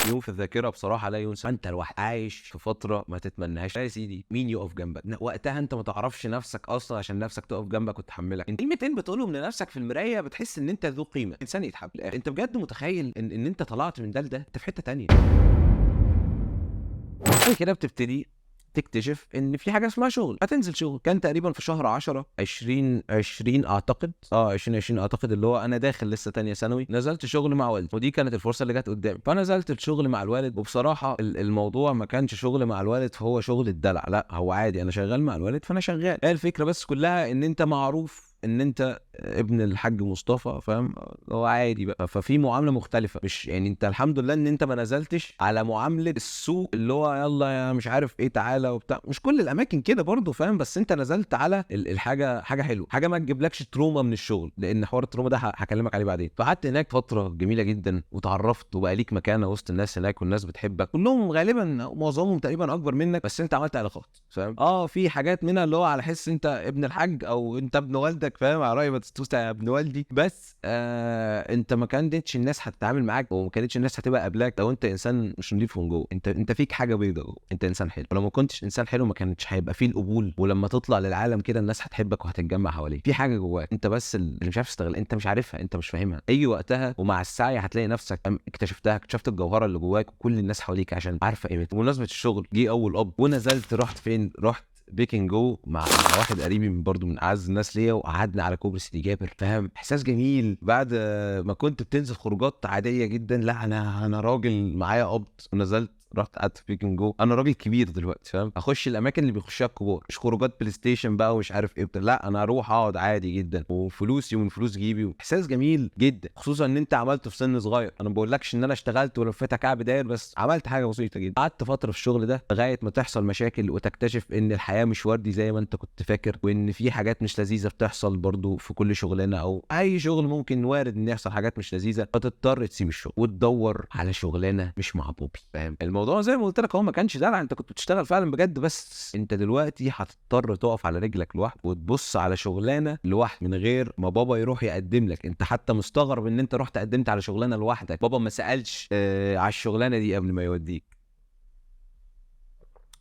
يوم في الذاكره بصراحه لا ينسى. انت الواحد عايش في فتره ما تتمناهاش يا سيدي. مين يقف جنبك وقتها؟ انت ما تعرفش نفسك اصلا عشان نفسك تقف جنبك وتحملك. انت كلمتين بتقولهم لنفسك في المرايه بتحس ان انت ذو قيمه، انسان يتحب. انت بجد متخيل ان انت طلعت من ده انت في حته تانية. بعد كده بتبتدي تكتشف ان في حاجه اسمها شغل. هتنزل شغل. كان تقريبا في شهر 10 2020 اعتقد 2020 اعتقد، اللي هو انا داخل لسه تانية ثانوي، نزلت شغل مع والدي، ودي كانت الفرصه اللي جت قدامي. فنزلت الشغل مع الوالد، وبصراحه الموضوع ما كانش شغل مع الوالد فهو شغل الدلع، لا هو عادي انا شغال مع الوالد فانا شغال. هي الفكره بس كلها ان انت معروف ان انت ابن الحاج مصطفى، فاهم؟ هو عادي بقى. ففي معامله مختلفه، مش يعني انت الحمد لله ان انت ما نزلتش على معامله السوق اللي هو يلا يا مش عارف ايه تعالى وبتاع. مش كل الاماكن كده برضه، فاهم؟ بس انت نزلت على الحاجه، حاجه حلوه، حاجه ما تجيبلكش تروما من الشغل، لان حوار التروما ده هكلمك عليه بعدين. فقعدت هناك فتره جميله جدا وتعرفت وبقى ليك مكانه وسط الناس هناك، والناس بتحبك كلهم غالبا، معظمهم تقريبا اكبر منك، بس انت عملت علاقات، فاهم؟ في حاجات منها اللي هو على حس انت ابن الحاج او انت ابن والدك، فاهم؟ على راي باتيستوتا يا ابن والدي. بس انت ما كانتش الناس هتتعامل معاك، وما كانتش الناس هتبقى قابلاك لو انت انسان مش نضيف من جوه. انت فيك حاجه بيضاء جوه، انت انسان حلو. ولو ما كنتش انسان حلو ما كانش هيبقى فيه القبول، ولما تطلع للعالم كده الناس هتحبك وهتتجمع حواليك. في حاجه جواك انت بس اللي مش عارف تستغل، انت مش عارفها، انت مش فاهمها. اي وقتها ومع السعي هتلاقي نفسك اكتشفتها، اكتشفت الجوهره اللي جواك، وكل الناس حواليك عشان عارفه قيمتها. بمناسبه الشغل، جه اول اب ونزلت. رحت فين؟ رحت بيكن جو مع واحد قريبي برضو من اعز الناس ليا، وقعدنا على كوبري سيدي جابر، فاهم؟ احساس جميل بعد ما كنت بتنزل خروجات عاديه جدا. لا انا راجل معايا قبض، ونزلت رحت قعدت في بيكن جو. انا راجل كبير دلوقتي، فاهم؟ اخش الاماقن اللي بيخشها الكبار، مش خروجات بلاي ستيشن بقى ومش عارف ايه بتاع. لا انا اروح اقعد عادي جدا وفلوسي ومن فلوس جيبي. احساس جميل جدا، خصوصا ان انت عملته في سن صغير. انا ما بقولكش ان انا اشتغلت ولفيت كعب داير، بس عملت حاجه بسيطه جدا. قعدت فتره في الشغل ده لغايه ما تحصل مشاكل وتكتشف ان الحياه مش وردي زي ما انت كنت فاكر، وان في حاجات مش لذيذه بتحصل برضو في كل شغلانه، او اي شغل ممكن وارد ان يحصل حاجات مش لذيذه، فتضطر تسيب الشغل وتدور على شغلانه مش مع بوبي، فاهم؟ الموضوع زي ما قلت لك هو ما كانش دلع، انت كنت بتشتغل فعلا بجد. بس انت دلوقتي هتضطر تقف على رجلك لوحدك وتبص على شغلانه لوحدك من غير ما بابا يروح يقدم لك. انت حتى مستغرب ان انت رحت قدمت على شغلانه لوحدك، بابا ما سالش على الشغلانه دي قبل ما يوديك.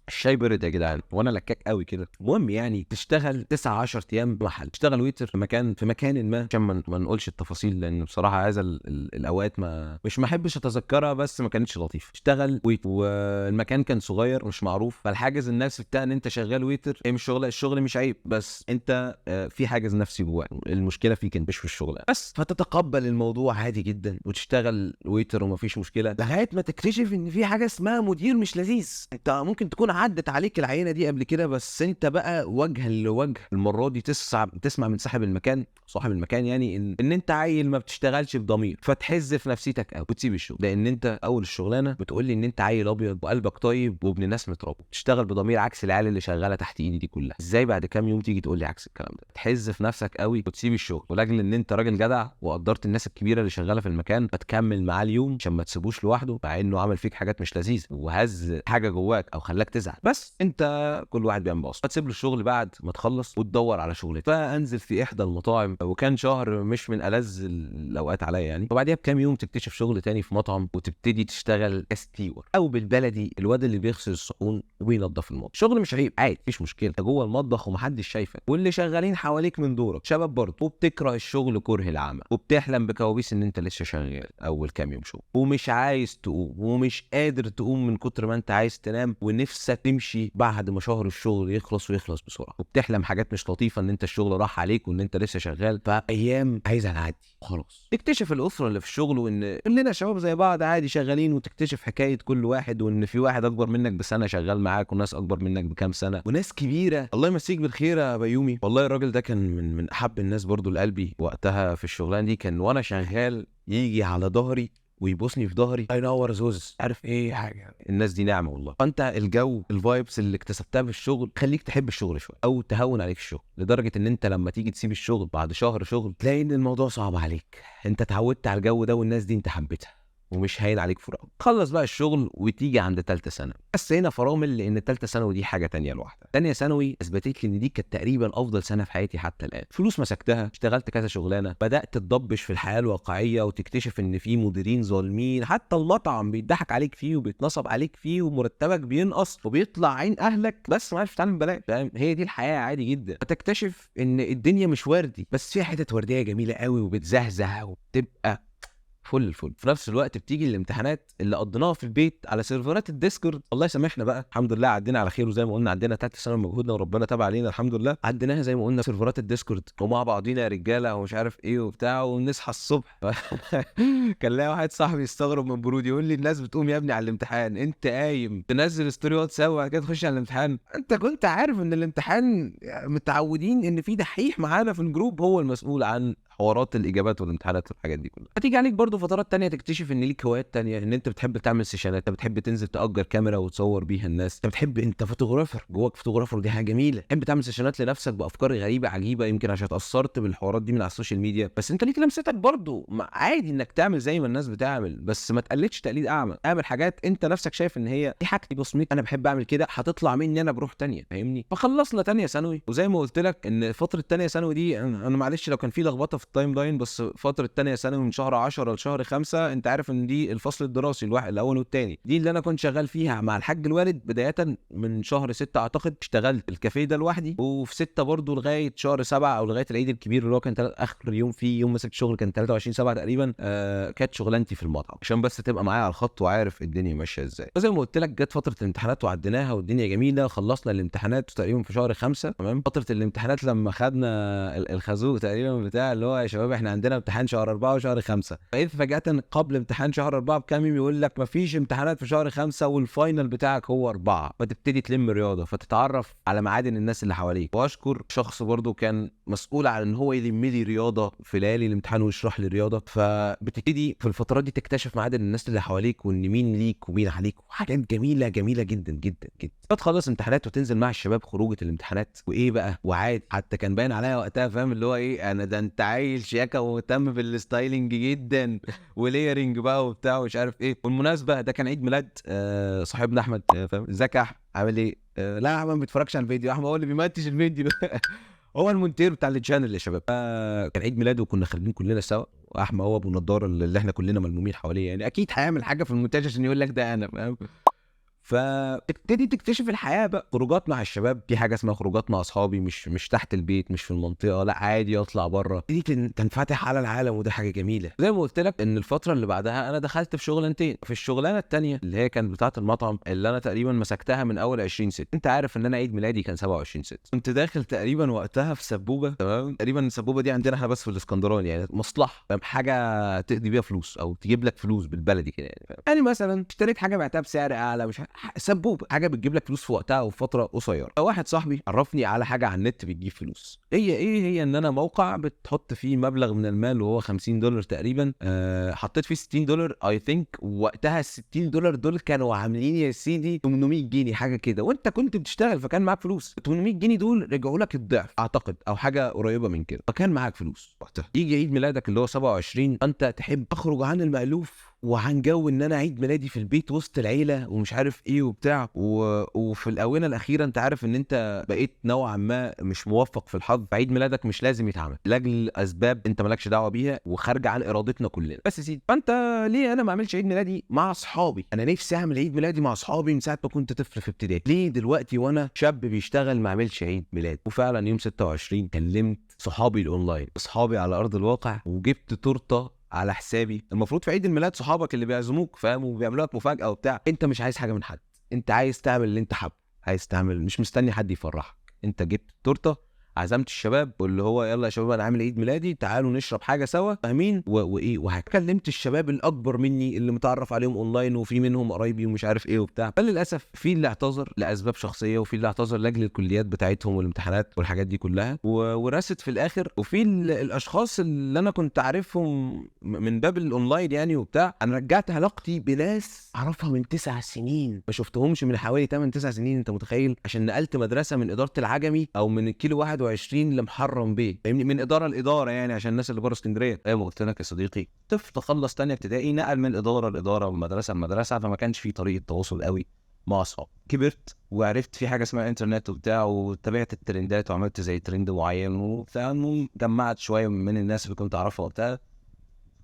الشاي برد يا جدعان وانا لكاك قوي كده. المهم يعني تشتغل 9 10 ايام محل، تشتغل ويتر في مكان ما، عشان ما نقولش التفاصيل، لان بصراحه هذا الاوقات ما مش احبش اتذكرها، بس ما كانتش لطيفه. تشتغل ويتر والمكان كان صغير ومش معروف، فالحاجز النفسي بتاع ان انت شغال ويتر ايه، مش الشغل مش عيب، بس انت في حاجز نفسي جواك، المشكله فيك انت مش في الشغل بس. فتتقبل الموضوع عادي جدا وتشتغل ويتر ومفيش مشكله، لغايه ما تكتشف ان في حاجه اسمها مدير مش لذيذ. انت ممكن تكون عدت عليك العينه دي قبل كده، بس انت بقى وجها لوجه المره دي تسمع من صاحب المكان يعني ان انت عيل ما بتشتغلش بضمير، فتحز في نفسيتك قوي وتسيب الشغل. لان انت اول الشغلانه بتقول لي ان انت عيل ابيض وقلبك طيب وابن ناس متربي، تشتغل بضمير عكس العيال اللي شغاله تحت ايدي دي كلها. ازاي بعد كام يوم تيجي تقول لي عكس الكلام ده؟ تحز في نفسك قوي وتسيب الشغل، ولاجل ان انت راجل جدع وقدرت الناس الكبيره اللي شغاله في المكان، فتكمل معاه اليوم عشان ما تسيبوش لوحده، مع انه عمل فيك حاجات مش لذيذه وهز حاجه جواك او خلاك تزعل. بس انت كل واحد بيعمل بوصف، فتسيب له الشغل بعد ما تخلص وتدور على شغل. فانزل في احدى المطاعم، وكان شهر مش من ألذ الاوقات عليا يعني. وبعديها بكام يوم تكتشف شغل تاني في مطعم، وتبتدي تشتغل ستيور، او بالبلدي الواد اللي بيغسل الصحون وبينظف المطبخ. شغل مش عيب، عادي مفيش مشكله، انت جوه المطبخ ومحدش شايفك، واللي شغالين حواليك من دورك شباب برضه، وبتكره الشغل كره العمل، وبتحلم بكوابيس ان انت لسه شغال اول كام يوم شغل، ومش عايز تقوم ومش قادر تقوم من كتر ما انت عايز تنام، ونفسك تمشي بعد ما شهر الشغل يخلص ويخلص بسرعه، وبتحلم حاجات مش لطيفه ان انت الشغل راح عليك وان انت لسه شغال. فايام عايزها تعدي خلاص. تكتشف الاسره اللي في الشغل وان كلنا شباب زي بعض عادي شغالين، وتكتشف حكايه كل واحد، وان في واحد اكبر منك بسنه شغال معاك، وناس اكبر منك بكام سنه، وناس كبيره. الله يمسيك بالخير يا بيومي، والله الراجل ده كان من احب الناس برضو لقلبي وقتها في الشغلانه دي. كان وانا شغال يجي على ظهري ويبوسني في ظهري، اي نور زوز عارف ايه حاجه. الناس دي نعمه والله. فانت الجو الفايبس اللي اكتسبتها في الشغل خليك تحب الشغل شويه، او تهون عليك الشغل، لدرجه ان انت لما تيجي تسيب الشغل بعد شهر شغل تلاقي ان الموضوع صعب عليك. انت اتعودت على الجو ده والناس دي انت حبيتها، ومش هاين عليك فراغ. خلص بقى الشغل وتيجي عند ثالثه ثانوي، بس هنا فرامل لان ثالثه ثانوي دي حاجه تانية لوحدها. ثانيه ثانوي اثبتت لي ان دي كانت تقريبا افضل سنه في حياتي حتى الان. فلوس مسكتها، اشتغلت كذا شغلانه، بدات تضبش في الحياه الواقعيه وتكتشف ان في مديرين ظالمين، حتى المطعم بيضحك عليك فيه وبيتنصب عليك فيه ومرتبك بينقص وبيطلع عين اهلك، بس ما عرفتش تتعلم ببلاش، فاهم؟ هي دي الحياه عادي جدا. فتكتشف ان الدنيا مش وردي، بس فيها حتت ورديه جميله قوي وبتزهزه وبتبقى فل الفل. في نفس الوقت بتيجي الامتحانات اللي قضيناها في البيت على سيرفرات الديسكورد، الله يسامحنا بقى، الحمد لله عدينا على خير، وزي ما قلنا عندنا ثالثه سنه مجهودنا وربنا تابع علينا الحمد لله، عديناها زي ما قلنا سيرفرات الديسكورد ومع بعضينا يا رجاله ومش عارف ايه وبتاع، ونصحى الصبح كان ليا واحد صاحبي يستغرب من برودي، يقول لي الناس بتقوم يا ابني على الامتحان، انت قايم تنزل ستوري واتساب وبعد كده تخش على الامتحان؟ انت كنت عارف ان الامتحان متعودين ان في دحيح معانا في الجروب هو المسؤول عن حوارات الاجابات والامتحانات والحاجات دي كلها. هتيجي عليك برضو فترات تانية تكتشف ان ليك هوايات تانية، ان انت بتحب تعمل سيشنات، انت بتحب تنزل تأجر كاميرا وتصور بيها الناس، انت بتحب، انت فوتوغرافر جواك فوتوغرافر ودي حاجه جميله، تحب تعمل سيشنات لنفسك بافكار غريبه عجيبه، يمكن عشان اتاثرت بالحوارات دي من على السوشيال ميديا، بس انت ليك لمستك برضو، عادي انك تعمل زي ما الناس بتعمل، بس ما تقلدش تقليد اعمى، اعمل حاجات انت نفسك شايف ان هي دي حاجتي بصمتي، انا بحب اعمل كده، هتطلع مني انا بروح تانية، فاهمني؟ فخلصنا تانية ثانوي، وزي ما قلت لك ان فتره تانية ثانوي دي انا معلش لو كان في لخبطه في التايم لاين، بس فتره تانية ثانوي من شهر 10 لشهر 5 انت عارف ان دي الفصل الدراسي الواحد الاول والثاني، دي اللي انا كنت شغال فيها مع الحاج الوالد بدايه من شهر 6 اعتقد، اشتغلت الكافيه ده لوحدي، وفي 6 برضو لغايه شهر 7 او لغايه العيد الكبير اللي هو كان اخر يوم فيه يوم مسكت شغل كان 23/7 تقريبا، كانت شغلانتي في المطعم، عشان بس تبقى معايا على الخط وعارف الدنيا ماشيه ازاي. فزي ما قلت لك جت فتره الامتحانات وعديناها والدنيا جميله، خلصنا الامتحانات تقريبا في شهر 5 تمام. فتره الامتحانات لما خدنا الخازوق تقريبا بتاع اللي هو يا شباب احنا عندنا امتحان شهر 4 وشهر 5، فاذا فجاه قبل امتحان شهر 4 بكام يوم يقول لك مفيش امتحانات في شهر 5 والفاينل بتاعك هو 4، فتبتدي تلم رياضه، فتتعرف على معادن الناس اللي حواليك. واشكر شخص برضو كان مسؤول عن ان هو يلم لي رياضه في ليالي الامتحان ويشرح لي رياضه، فبتبتدي في الفترات دي تكتشف معادن الناس اللي حواليك وان مين ليك ومين عليك، وحاجات جميله جميله جدا جدا جدا. تخلص امتحانات وتنزل مع الشباب خروجه الامتحانات وايه بقى، وعادي حتى كان باين عليا وقتها، فاهم اللي هو ايه، انا ده انت عايل شياكه ومهتم بالستايلنج جدا وليرنج بقى وبتاع ومش عارف ايه. والمناسبه ده كان عيد ميلاد صاحبنا احمد، فاهم؟ ازيك يا احمد عامل ايه؟ لا يا احمد ما بيتفرجش على الفيديو، احمد هو اللي بيمنتج الفيديو هو المونتير بتاع الشانل يا شباب. كان عيد ميلاده وكنا خارجين كلنا سوا، واحمد هو ابو النضاره اللي احنا كلنا ملمومين حواليه، يعني اكيد هيعمل حاجه في المونتاج عشان يقول لك ده انا، فاهم؟ فتبتدي تكتشف الحياه بقى، خروجات مع الشباب، في حاجه اسمها خروجات مع اصحابي، مش تحت البيت، مش في المنطقه، لا عادي اطلع بره، دي تنفتح على العالم، وده حاجه جميله. زي ما قلت لك ان الفتره اللي بعدها انا دخلت في شغلانتين، في الشغلانه الثانيه اللي هي كانت بتاعه المطعم اللي انا تقريبا مسكتها من اول 20/6، انت عارف ان انا عيد ميلادي كان 27/6، كنت داخل تقريبا وقتها في سبوبه، تمام؟ تقريبا السبوبه دي عندنا احنا بس في الاسكندراني، يعني مصلحه، فاهم؟ حاجه تقضي بيها فلوس او تجيب لك فلوس بالبلدي كده، يعني فاهم؟ يعني مثلا اشتريت حاجه بعتها بسعر اعلى، مش سبوبه، حاجه بتجيب لك فلوس في وقتها وفي فتره قصيره. واحد صاحبي عرفني على حاجه على النت بتجيب فلوس، هي ان انا موقع بتحط فيه مبلغ من المال وهو $50 تقريبا، حطيت فيه $60 اي ثينك، وقتها $60 دول كانوا عاملين يا سيدي 800 جنيه حاجه كده، وانت كنت بتشتغل فكان معاك فلوس، 800 جنيه دول رجعوا لك الضعف اعتقد او حاجه قريبه من كده، فكان معاك فلوس وقتها. يجي عيد ميلادك اللي هو 27، انت تحب تخرج عن المألوف وعن جو ان انا عيد ميلادي في البيت وسط العيله ومش عارف ايه وبتاع، وفي الاونه الاخيره انت عارف ان انت بقيت نوعا ما مش موفق في الحظ، فعيد ميلادك مش لازم يتعمل لاجل اسباب انت مالكش دعوه بيها وخارجه عن ارادتنا كلنا. بس يا سيدي، فانت ليه انا ما اعملش عيد ميلادي مع اصحابي؟ انا نفسي اعمل عيد ميلادي مع اصحابي من ساعه ما كنت طفل في ابتدائي، ليه دلوقتي وانا شاب بيشتغل ما اعملش عيد ميلاد؟ وفعلا يوم 26 كلمت صحابي الاونلاين، اصحابي على ارض الواقع، وجبت تورته على حسابي. المفروض في عيد الميلاد صحابك اللي بيعزموك، فاهم؟ وبيعملوا لك مفاجاه وبتاع، انت مش عايز حاجه من حد، انت عايز تعمل اللي انت حابه، عايز تعمل، مش مستني حد يفرحك، انت جبت تورته، عزمت الشباب واللي هو يلا يا شباب انا عامل عيد ميلادي تعالوا نشرب حاجه سوا، فاهمين؟ وايه، وكلمت الشباب الاكبر مني اللي متعرف عليهم اونلاين، وفي منهم قرايبي ومش عارف ايه وبتاع، فللاسف في اللي اعتذر لاسباب شخصيه، وفي اللي اعتذر لاجل الكليات بتاعتهم والامتحانات والحاجات دي كلها، ورست في الاخر. وفي الاشخاص اللي انا كنت عارفهم من باب الاونلاين يعني وبتاع، انا رجعت علاقتي بناس اعرفها من 9 سنين ما شفتهمش من حوالي 8 9 سنين، انت متخيل؟ عشان نقلت مدرسه من اداره العجمي او من الكيلو 21 21 لمحرم بيه، فاهمني، من اداره لاداره يعني، عشان الناس اللي بره اسكندريه. زي ما قلت لك يا صديقي، طفل خلص تانية ابتدائي نقل من اداره لاداره ومدرسه لمدرسه، فما كانش في طريقه تواصل قوي مع اصحاب. كبرت وعرفت في حاجه اسمها انترنت وبتاع، وتابعت الترندات وعملت زي ترند معين وبتاع، جمعت شويه من الناس اللي كنت اعرفها وبتاع.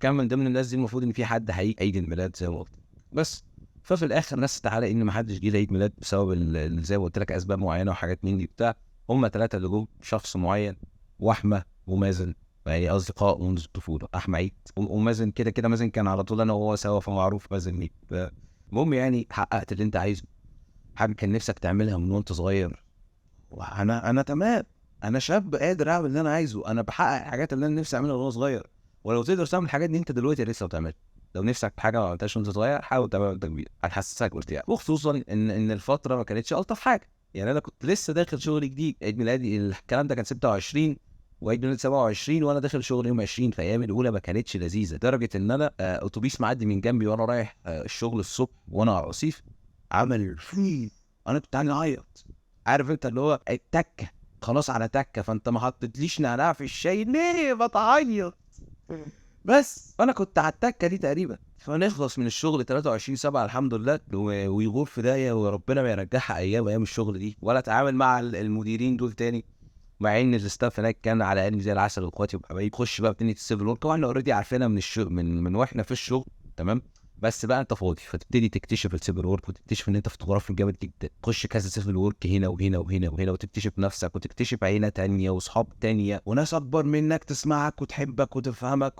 كان من ضمن الناس دي المفروض ان في حد هيجي عيد الميلاد زي ما قلت، بس ففي الاخر ناس تعالى ان ما حدش جه عيد ميلاد بسبب زي ما قلت لك اسباب معينه وحاجات من دي بتاع. هم 3 اللي جم، شخص معين واحمد ومازن، يعني اصدقاء منذ الطفوله. احمد عيد ومازن كده كده، مازن كان على طول انا وهو سوا فمعروف مازن مين. المهم يعني حققت اللي انت عايزه، حاجه كان نفسك تعملها من وانت صغير، وانا تمام، انا شاب قادر اعمل اللي انا عايزه، انا بحقق الحاجات اللي انا نفسي اعملها وانا صغير. ولو تقدر تعمل الحاجات دي انت دلوقتي لسه بتعملها، لو نفسك في حاجه ما عملتهاش وانت صغير حاول تعملها وانت كبير، هتحسسك بارتياح. وخصوصا ان الفتره ما كانتش الطف حاجه، يعني انا كنت لسه داخل شغل جديد، عيد ميلادي الكلام ده كان 26 وعيد ميلادي 27 وانا داخل شغل يوم 20. في ايام الاولى ما كانتش لذيذه، لدرجه ان انا اتوبيس معدي من جنبي وانا رايح الشغل الصبح وانا على الرصيف، عمل انا كنت اعيط. عارف انت اللي هو التكه، خلاص على تكه، فانت ما حطيتليش نعناع في الشاي ليه بتعيط؟ بس فانا كنت على التكه دي تقريبا. فنخلص من الشغل 23/7 الحمد لله، ويغور في داهيه وربنا ما يرجعها ايام الشغل دي، ولا اتعامل مع المديرين دول تاني. مع ان الاستاف هناك كان على قلبي زي العسل واخواتي وحبايبي. خش بقى بتني السيفل ورك، واحنا اوريدي عارفينها من الشغل، من واحنا في الشغل، تمام. بس بقى انت فاضي فتبتدي تكتشف السيفل ورك، وتكتشف ان انت فوتوغرافي جامد جدا، تخش كذا سيفل ورك هنا وهنا وهنا وهنا، وتكتشف نفسك وتكتشف عيله تانية واصحاب تانية وناس اكبر منك تسمعك وتحبك وتفهمك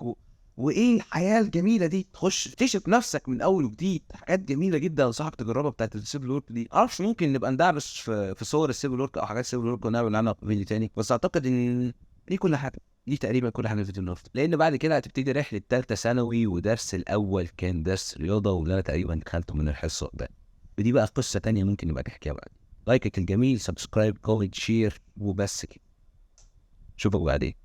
وايه الحياه الجميله دي، تخش تكتشف نفسك من اول وجديد. حاجات جميله جدا انصحك تجربها بتاعت السيفل ورك دي. معرفش ممكن نبقى ندعبس في صور السيفل ورك او حاجات السيفل ورك ونعمل عنها فيديو تاني، بس اعتقد ان دي كل حاجه، دي تقريبا كل حاجه في الفيديو النهارده. لان بعد كده هتبتدي رحله ثالثه ثانوي، ودرس الاول كان درس رياضه واللي انا تقريبا دخلته من الحصه ده. ودي بقى قصه تانية ممكن نبقى نحكيها بعد. لايكك الجميل، سبسكرايب، كومنت، شير، وبس كده. اشوفك بعدين.